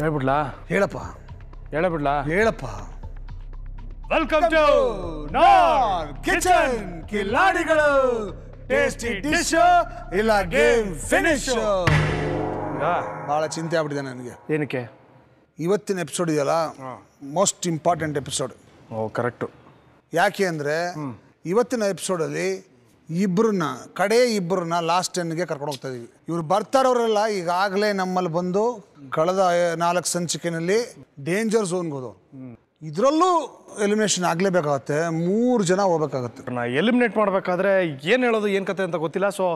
ಹೇಳ್ಬಿಡ್ಲಾ ಹೇಳಪ್ಪ ಹೇಳಬಿಡ್ಲಾ ಹೇಳಪ್ಪ welcome to ನಾರ್ ಕಿಚನ್ ಕಿಲಾಡಿಗಳು ಟೇಸ್ಟಿ ಡಿಶ್ ಇಲ್ಲ ಗೇಮ್ ಫಿನಿಶ್ ಭಾಳ ಚಿಂತೆ ಆಗ್ಬಿಟ್ಟಿದೆ ನನಗೆ ಏನಕ್ಕೆ ಇವತ್ತಿನ ಎಪಿಸೋಡ್ ಇದೆಯಲ್ಲ ಮೋಸ್ಟ್ ಇಂಪಾರ್ಟೆಂಟ್ ಎಪಿಸೋಡ್ ಓ ಕರೆಕ್ಟು ಯಾಕೆ ಅಂದರೆ ಇವತ್ತಿನ ಎಪಿಸೋಡಲ್ಲಿ ಕಡೆ ಇಬ್ಬರನ್ನ ಲಾಸ್ಟ್ 10ಗೆ ಕರ್ಕೊಂಡು ಹೋಗ್ತಾ ಇದೀವಿ. ಇವ್ರು ಬರ್ತಾರವರೆಲ್ಲ ಈಗಾಗಲೇ ನಮ್ಮಲ್ಲಿ ಬಂದು ಕಳೆದ 4 ಸಂಚಿಕೆಯಲ್ಲಿ ಡೇಂಜರ್ ಝೋನ್ಗೆ ಹೋದವ್ರು. ಇದರಲ್ಲೂ ಎಲಿಮಿನೇಷನ್ ಆಗಲೇಬೇಕಾಗತ್ತೆ, 3 ಜನ ಹೋಗ್ಬೇಕಾಗತ್ತೆ. ಎಲಿಮಿನೇಟ್ ಮಾಡಬೇಕಾದ್ರೆ ಏನು ಹೇಳೋದು ಏನು ಕತೆ ಅಂತ ಗೊತ್ತಿಲ್ಲ. ಸೊ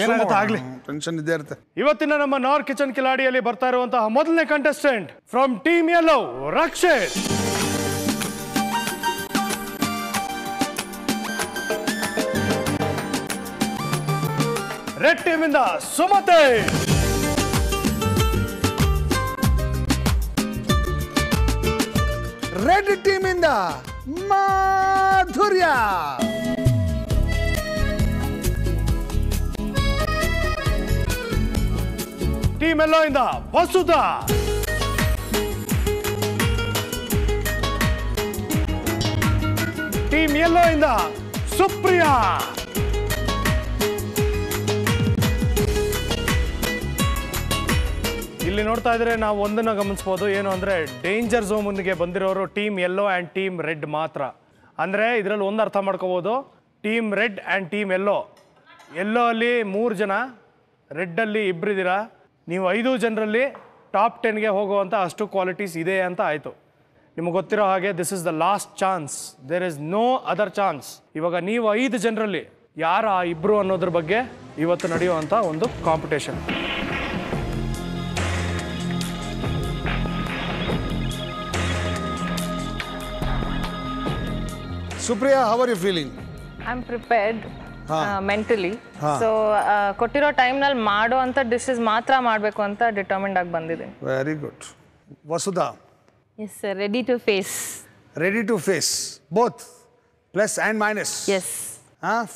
ಏನಾಗುತ್ತೆ ಆಗ್ಲಿ, ಟೆನ್ಷನ್ ಇದ್ದೇ ಇರುತ್ತೆ. ಇವತ್ತಿನ ನಮ್ಮ ನಾರ್ ಕಿಚನ್ ಕಿಲಾಡಿಯಲ್ಲಿ ಬರ್ತಾ ಇರುವಂತಹ ಮೊದಲನೇ contestant from team yellow Rakshit. Red team ಇಂದ ಸುಮತಿ. ರೆಡ್ ಟೀಮ್ ಇಂದ ಮಾಧುರ್ಯ. ಟೀಮ್ ಯೆಲ್ಲೋ ಇಂದ ವಸುಧಾ. ಟೀಮ್ ಯೆಲ್ಲೋ ಇಂದ ಸುಪ್ರಿಯಾ. ಇಲ್ಲಿ ನೋಡ್ತಾ ಇದ್ರೆ ನಾವು ಒಂದನ್ನು ಗಮನಿಸಬಹುದು, ಏನು ಅಂದರೆ ಡೇಂಜರ್ ಝೋನ್ಗೆ ಬಂದಿರೋರು team yellow and team red ಮಾತ್ರ. ಅಂದರೆ ಇದರಲ್ಲಿ ಒಂದು ಅರ್ಥ ಮಾಡ್ಕೋಬೋದು, team red and team yellow ಅಲ್ಲಿ 3 ಜನ, ರೆಡ್ಡಲ್ಲಿ 2 ಇದ್ದೀರಾ. ನೀವು 5 ಜನರಲ್ಲಿ ಟಾಪ್ 10ಗೆ ಹೋಗುವಂಥ ಅಷ್ಟು ಕ್ವಾಲಿಟೀಸ್ ಇದೆ ಅಂತ ಆಯಿತು. ನಿಮಗೆ ಗೊತ್ತಿರೋ ಹಾಗೆ this is the last chance, there is no other chance. ಇವಾಗ ನೀವು 5 ಜನರಲ್ಲಿ ಯಾರು ಆ 2 ಅನ್ನೋದ್ರ ಬಗ್ಗೆ ಇವತ್ತು ನಡೆಯುವಂಥ ಒಂದು competition. Supriya, how are you feeling? I'm prepared mentally. So ಕೊಟ್ಟಿರೋ ಟೈಮ್ನಲ್ಲಿ ಮಾಡೋ ಅಂತ ಡಿಶಸ್ ಮಾತ್ರ ಮಾಡಬೇಕು ಅಂತ ಡಿಟರ್ಮಿಂಡ್ ಆಗಿ ಬಂದಿದ್ದೀನಿ. Very good. Vasudha. Yes sir, ready to face. Ready to face both plus and minus. Yes.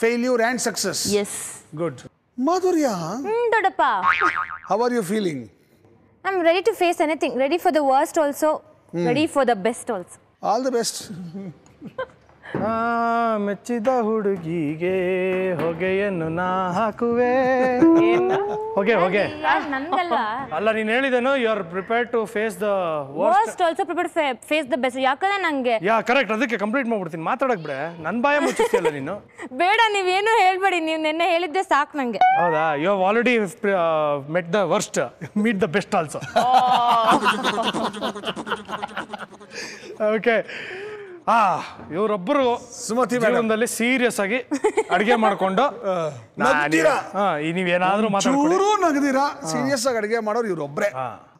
Failure and success. Yes. Good. Madhurya. Dodappa. How are you feeling? I'm ready to face anything. Ready for the worst also. Ready for the best also. All the best. ಮೆಚ್ಚಿದ ಹುಡುಗಿಗೆ ಹೊಗೆಯನ್ನು ನಾ ಹಾಕುವೆ. ಹೊಗೆ ನಂದಲ್ವಾ? ಅಲ್ಲ, ನೀನು ಹೇಳಿದೇನು you are prepared to face the worst also prepared face the best. ಯಾಕಂದ್ರೆ ನಂಗೆ ಕರೆಕ್ಟ್, ಅದಕ್ಕೆ ಕಂಪ್ಲೀಟ್ ಮಾಡ್ಬಿಡ್ತೀನಿ. ಮಾತಾಡಕ್ ಬಿಡೆ, ನನ್ನ ಬಾಯ ಮುಚ್ಚಿಸ್ತಿಯಲ್ಲ ನೀನು. ಬೇಡ, ನೀವೇನು ಹೇಳ್ಬೇಡಿ, ನೀವು ನೆನ್ನೆ ಹೇಳಿದ್ದೆ ಸಾಕು ನಂಗೆ. ಹೌದಾ? You have already met the worst, meet the best also. Okay, ಇವರೊಬ್ಬರು ಸುಮತಿ ಜೀವನದಲ್ಲಿ ಸೀರಿಯಸ್ ಆಗಿ ಅಡಿಗೆ ಮಾಡ್ಕೊಂಡು ನೀವೇನಾದ್ರೂ ನಗದಿರಾ ಸೀರಿಯಸ್ ಆಗಿ ಅಡಿಗೆ ಮಾಡೋರು ಇವ್ರೊಬ್ರೆ.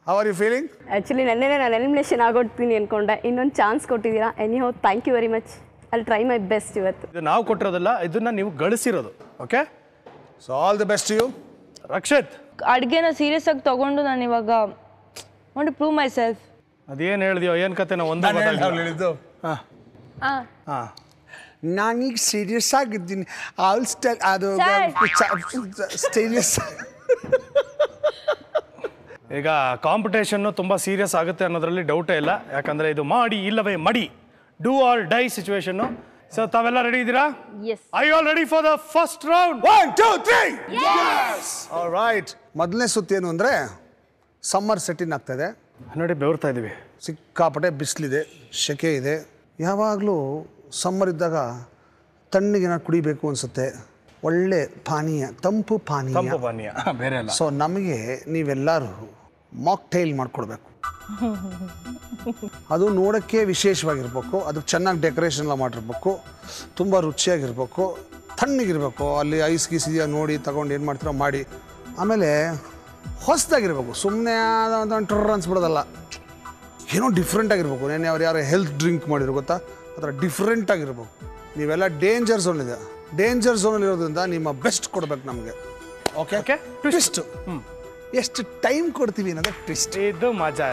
How are you feeling? Actually ನೆನ್ನೆ ನಾನು ಎಲಿಮಿನೇಷನ್ ಆಗೋಡ್ತೀನಿ ಅನ್ಕೊಂಡೆ, ಇನ್ನೊಂದು ಚಾನ್ಸ್ ಕೊಟ್ಟಿದ್ದೀರಾ. Anyhow thank you very much. I try my best. ಇವತ್ತು ಇದು ನಾವು ಕೊಟ್ಟಿರೋದಲ್ಲ, ಇದನ್ನ ನೀವು ಗಳಿಸಿರೋದು. Okay, so all the best to you. Rakshith, ಅಡುಗೆನ ಸೀರಿಯಸ್ ಆಗಿ ತಗೊಂಡು ನಾನು ಇವಾಗ want to prove myself. ಅದೇನು ಹೇಳಿದ್ಯೋ ಏನು ಕತೆ ನಾವು ಒಂದು ಹೇಳಿದ್ದು. ನಾನೀಗ ಸೀರಿಯಸ್ ಆಗಿದ್ದೀನಿ. ಆಲ್ ಸ್ಟೈಲ್ ಅದು ಸೀರಿಯಸ್. ಈಗ ಕಾಂಪಿಟೇಷನ್ನು ತುಂಬ ಸೀರಿಯಸ್ ಆಗುತ್ತೆ ಅನ್ನೋದ್ರಲ್ಲಿ ಡೌಟೇ ಇಲ್ಲ. ಯಾಕಂದರೆ ಇದು ಮಾಡಿ ಇಲ್ಲವೇ ಮಡಿ, do or die situation. So ತಾವೆಲ್ಲ ರೆಡಿ ಇದ್ದೀರಾ? I all ready for the first round. 1 2 3 Yes. All right. ಮೊದಲನೇ ಸುತ್ತು ಏನು ಅಂದರೆ ಸಮ್ಮರ್ ಸೆಟ್ಟಿನ್ ಆಗ್ತಾಯಿದೆ. ನೋಡಿ, ಬೆವರ್ತಾ ಇದ್ದೀವಿ, ಸಿಕ್ಕಾಪಟ್ಟೆ ಬಿಸಿಲಿದೆ, ಸೆಕೆ ಇದೆ. ಯಾವಾಗಲೂ ಸಮ್ಮರ್ ಇದ್ದಾಗ ತಣ್ಣಗಿನ ಕುಡಿಬೇಕು ಅನಿಸುತ್ತೆ, ಒಳ್ಳೆ ಪಾನೀಯ, ತಂಪು ಪಾನೀಯ ಬೇರೆ ಅಲ್ಲ. ಸೊ ನಮಗೆ ನೀವೆಲ್ಲರೂ ಮಾಕ್ಟೈಲ್ ಮಾಡಿಕೊಡ್ಬೇಕು. ಅದು ನೋಡೋಕ್ಕೆ ವಿಶೇಷವಾಗಿರ್ಬೇಕು, ಅದಕ್ಕೆ ಚೆನ್ನಾಗಿ ಡೆಕೋರೇಷನ್ ಎಲ್ಲ ಮಾಡಿರ್ಬೇಕು, ತುಂಬ ರುಚಿಯಾಗಿರ್ಬೇಕು, ತಣ್ಣಗಿರ್ಬೇಕು. ಅಲ್ಲಿ ಐಸ್ ಗೀಸ್ ಇದೆಯಾ ನೋಡಿ ತಗೊಂಡು ಏನು ಮಾಡ್ತೀರೋ ಮಾಡಿ. ಆಮೇಲೆ ಹೊಸದಾಗಿರ್ಬೇಕು, ಸುಮ್ಮನೆ ಟ್ರರ್ ಅನ್ಸ್ಬಿಡೋದಲ್ಲ, ಏನೋ ಡಿಫ್ರೆಂಟ್ ಆಗಿರ್ಬೇಕು. ನಾನು ಯಾರು ಹೆಲ್ತ್ ಡ್ರಿಂಕ್ ಮಾಡಿರೋ ಗೊತ್ತಾ, ಆ ಥರ ಡಿಫ್ರೆಂಟ್ ಆಗಿರ್ಬೇಕು. ನೀವೆಲ್ಲ ಡೇಂಜರ್ ಝೋನ್ ಇದೆ, ಡೇಂಜರ್ ಝೋನಲ್ಲಿ ಇರೋದ್ರಿಂದ ನಿಮ್ಮ ಬೆಸ್ಟ್ ಕೊಡ್ಬೇಕು ನಮಗೆ. ಓಕೆ ಓಕೆ, ಟ್ವಿಸ್ಟ್ ಎಷ್ಟು ಟೈಮ್ ಕೊಡ್ತೀವಿ ಅನ್ನೋದು ಟ್ವಿಸ್ಟ್. ಇದು ಮಜಾ.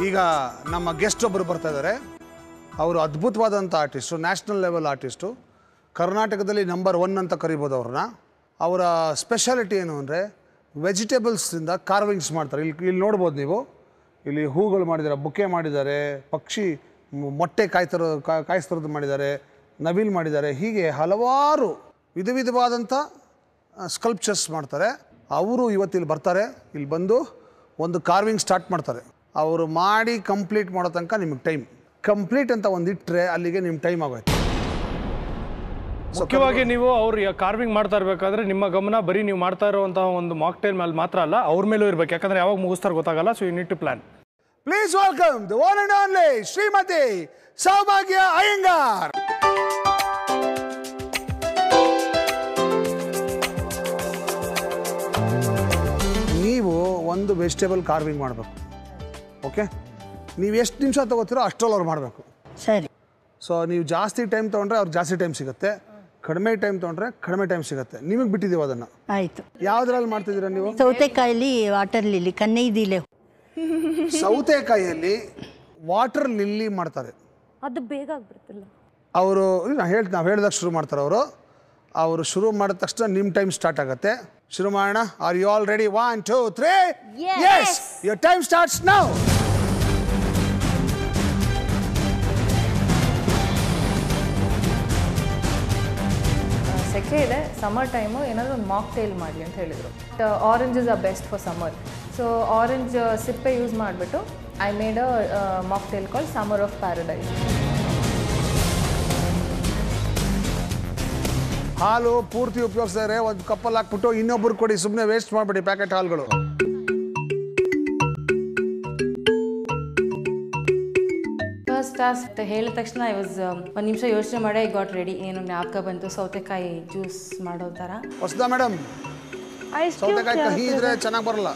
ಈಗ ನಮ್ಮ ಗೆಸ್ಟ್ ಒಬ್ಬರು ಬರ್ತಾ ಇದ್ದಾರೆ. ಅವರು ಅದ್ಭುತವಾದಂಥ ಆರ್ಟಿಸ್ಟು, ನ್ಯಾಷನಲ್ ಲೆವೆಲ್ ಆರ್ಟಿಸ್ಟು, ಕರ್ನಾಟಕದಲ್ಲಿ ನಂಬರ್ 1 ಅಂತ ಕರಿಬೋದು ಅವ್ರನ್ನ. ಅವರ ಸ್ಪೆಷಾಲಿಟಿ ಏನು ಅಂದರೆ ವೆಜಿಟೇಬಲ್ಸಿಂದ ಕಾರ್ವಿಂಗ್ಸ್ ಮಾಡ್ತಾರೆ. ಇಲ್ಲಿ ನೋಡ್ಬೋದು ನೀವು, ಇಲ್ಲಿ ಹೂಗಳು ಮಾಡಿದ್ದಾರೆ, ಬುಕ್ಕೆ ಮಾಡಿದ್ದಾರೆ, ಪಕ್ಷಿ ಮೊಟ್ಟೆ ಕಾಯಿಸ್ತಿರೋದು ಮಾಡಿದ್ದಾರೆ, ನವಿಲ್ ಮಾಡಿದ್ದಾರೆ. ಹೀಗೆ ಹಲವಾರು ವಿಧವಾದಂಥ ಸ್ಕಲ್ಪ್ಚರ್ಸ್ ಮಾಡ್ತಾರೆ. ಅವರು ಇವತ್ತಿಲ್ಲಿ ಬರ್ತಾರೆ, ಇಲ್ಲಿ ಬಂದು ಒಂದು ಕಾರ್ವಿಂಗ್ ಸ್ಟಾರ್ಟ್ ಮಾಡ್ತಾರೆ. ಅವರು ಮಾಡಿ ಕಂಪ್ಲೀಟ್ ಮಾಡೋ ತನಕ ನಿಮಗೆ ಟೈಮ್ ಕಂಪ್ಲೀಟ್ ಅಂತ ಒಂದಿಟ್ಟರೆ ಅಲ್ಲಿಗೆ ನಿಮ್ಮ ಟೈಮ್ ಆಗೋಯ್ತು. ಮುಖ್ಯವಾಗಿ ನೀವು ಅವ್ರು ಕಾರ್ವಿಂಗ್ ಮಾಡ್ತಾ ಇರಬೇಕಾದ್ರೆ ನಿಮ್ಮ ಗಮನ ಬರೀ ನೀವು ಮಾಡ್ತಾ ಇರುವಂತಹ ಒಂದು ಮಾಕ್ಟೇಲ್ ಮೇಲೆ ಮಾತ್ರ ಅಲ್ಲ, ಅವ್ರ ಮೇಲೂ ಇರಬೇಕು. ಯಾಕಂದ್ರೆ ಯಾವಾಗ ಮುಗಿಸ್ತಾರೆ ಗೊತ್ತಾಗಲ್ಲ. So you need to plan. Please welcome the one and only Shrimati Saubhagya Iyengar. ನೀವು ಒಂದು ವೆಜಿಟೇಬಲ್ ಕಾರ್ವಿಂಗ್ ಮಾಡಬೇಕು. ಓಕೆ, ನೀವು ಎಷ್ಟು ನಿಮಿಷ ತಗೋತೀರೋ ಅಷ್ಟರಲ್ಲಿ ಅವ್ರು ಮಾಡಬೇಕು. ಸರಿ. ಸೊ ನೀವು ಜಾಸ್ತಿ ಟೈಮ್ ತೊಗೊಂಡ್ರೆ ಅವ್ರಿಗೆ ಜಾಸ್ತಿ ಟೈಮ್ ಸಿಗುತ್ತೆ, ಕಡಿಮೆ ಟೈಮ್ ತೊಗೊಂಡ್ರೆ ಕಡಿಮೆ ಟೈಮ್ ಸಿಗುತ್ತೆ. ನಿಮಗೆ ಬಿಟ್ಟಿದ್ದೀವಿ ಅದನ್ನು. ಆಯಿತು. ಯಾವುದ್ರಲ್ಲಿ ಮಾಡ್ತಿದ್ದೀರಾ ನೀವು? ಸೌತೆಕಾಯಲ್ಲಿ ವಾಟರ್ ಲಿಲ್ಲಿ, ಕನ್ನೈದಿಲೆ. ಸೌತೆಕಾಯಿಯಲ್ಲಿ ವಾಟರ್ ಲಿಲ್ಲಿ ಮಾಡ್ತಾರೆ. ಅದು ಬೇಗ ಆಗ್ಬಿಡ್ತಿಲ್ಲ. ಅವರು ನಾವು ಹೇಳಿದಾಗ ಶುರು ಮಾಡ್ತಾರೆ. ಅವರು ಶುರು ಮಾಡಿದ ತಕ್ಷಣ ನಿಮ್ಮ ಟೈಮ್ ಸ್ಟಾರ್ಟ್ ಆಗುತ್ತೆ. ಶುರು ಮಾಡೋಣ. Are you all ready? 1 2 3. Yes, your time starts now. ಸೆಕೆ ಇದೆ, ಸಮ್ಮರ್ ಟೈಮು, ಏನಾದರೂ ಒಂದು ಮಾಕ್ಟೇಲ್ ಮಾಡಲಿ ಅಂತ ಹೇಳಿದರು. Oranges are best for summer. So orange ಸಿಪ್ಪೆ ಯೂಸ್ ಮಾಡಿಬಿಟ್ಟು I made a mocktail call summer of paradise. ಹಾಲು ಪೂರ್ತಿ ಉಪಯೋಗಿಸಿದ್ರೆ ಒಂದು ಕಪ್ಪಲ್ಲಿ ಹಾಕ್ಬಿಟ್ಟು ಇನ್ನೊಬ್ರು ಕೊಡಿ, ಸುಮ್ಮನೆ ವೇಸ್ಟ್ ಮಾಡಿಬಿಡಿ ಪ್ಯಾಕೆಟ್ ಹಾಲುಗಳು. ಫಸ್ಟ್ ಹೇಳಿದ ತಕ್ಷಣ ಐ ವಾಸ್ ಒಂದು ನಿಮಿಷ ಯೋಚನೆ ಮಾಡಿ ಐ ಗಾಟ್ ರೆಡಿ. ಏನು ಜ್ಞಾಪಕ ಬಂತು, ಸೌತೆಕಾಯಿ ಜ್ಯೂಸ್ ಮಾಡೋ ಥರ. ಹೊಸದಾ ಮೇಡಮ್? ಸೌತೆಕಾಯಿ ಕಹಿ ಇದ್ರೆ ಚೆನ್ನಾಗಿ ಬರಲ್ಲ,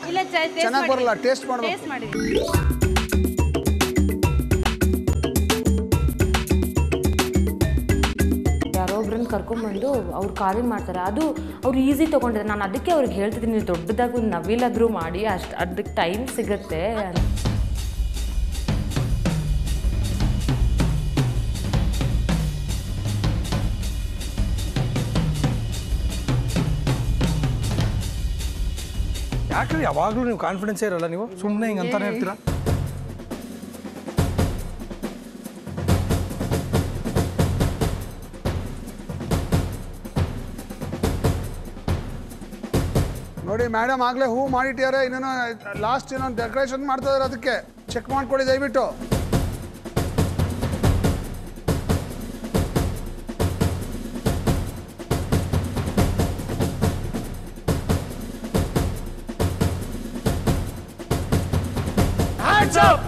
ಚೆನ್ನಾಗಿ ಬರಲ್ಲ. ಟೇಸ್ಟ್ ಮಾಡಬೇಕು. ಯಾರೊಬ್ರನ್ನ ಕರ್ಕೊಂಡ್ಬಂದು ಅವ್ರು ಕಾರ್ವಿಂಗ್ ಮಾಡ್ತಾರೆ. ಅದು ಅವ್ರು ಈಸಿ ತೊಗೊಂಡಿದ್ದಾರೆ. ನಾನು ಅದಕ್ಕೆ ಅವ್ರಿಗೆ ಹೇಳ್ತಿದ್ದೀನಿ, ದೊಡ್ಡದಾಗಿ ಒಂದು ನವಿಲಾದರೂ ಮಾಡಿ, ಅದಕ್ಕೆ ಟೈಮ್ ಸಿಗುತ್ತೆ. ಯಾಕಂದ್ರೆ ಯಾವಾಗಲೂ ನೀವು ಕಾನ್ಫಿಡೆನ್ಸೇ ಇರಲ್ಲ, ನೀವು ಸುಮ್ಮನೆ ಹಿಂಗೆ ಅಂತಾನೆ ಇರ್ತೀರಾ. ನೋಡಿ ಮೇಡಮ್, ಆಗಲೇ ಹೂ ಮಾಡಿಟ್ಟಿದ್ದಾರೆ, ಇನ್ನೇನೋ ಲಾಸ್ಟ್ ಏನೋ ಡೆಕೋರೇಷನ್ ಮಾಡ್ತಾ ಇದ್ದಾರೆ. ಅದಕ್ಕೆ ಚೆಕ್ ಮಾಡ್ಕೊಳ್ಳಿ ದಯವಿಟ್ಟು. Hands up!